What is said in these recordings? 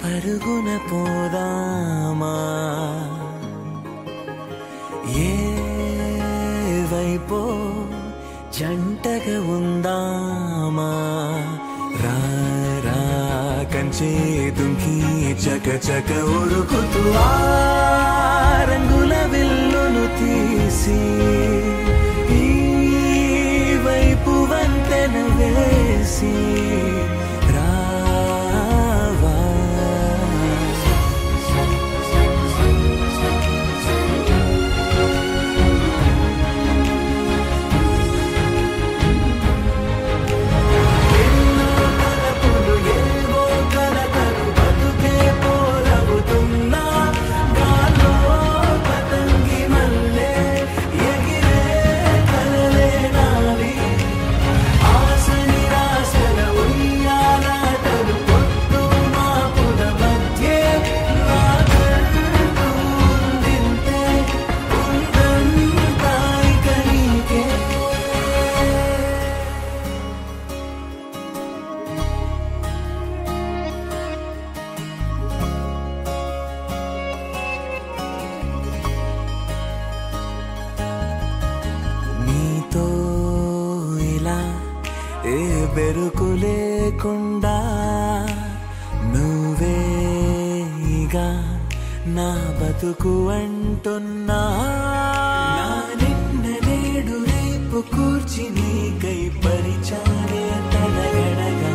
పరుగున పోదామా ఏ వైపో జంటగా ఉందామా రా రా కంచే దుంకి చక చక ఉరుకుతూ ఆ రంగుల విల్లును తీసి ఈ వైపు వంతెన వేసి ఏ బెరుకు లేకుండా నువ్వేగా నా బతుకు అంటున్నా నిన్న నేడు రేపు కూర్చి నీకై పరిచానే తడగడగా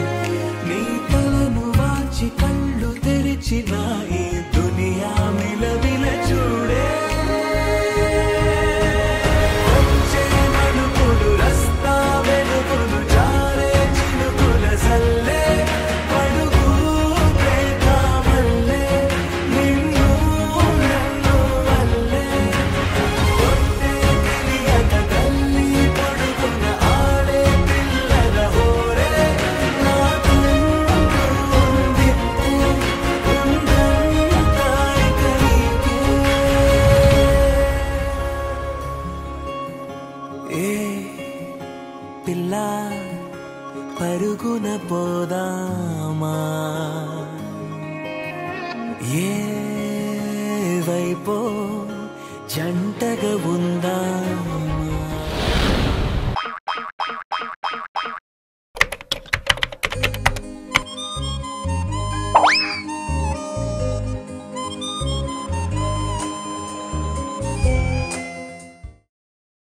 నీ తలను వాచి కళ్ళు తెరిచిన ఈ దునియా మిలవిల చూడే పిల్ల పరుగున పోదామా ఏ వైపో జంటగా ఉందామా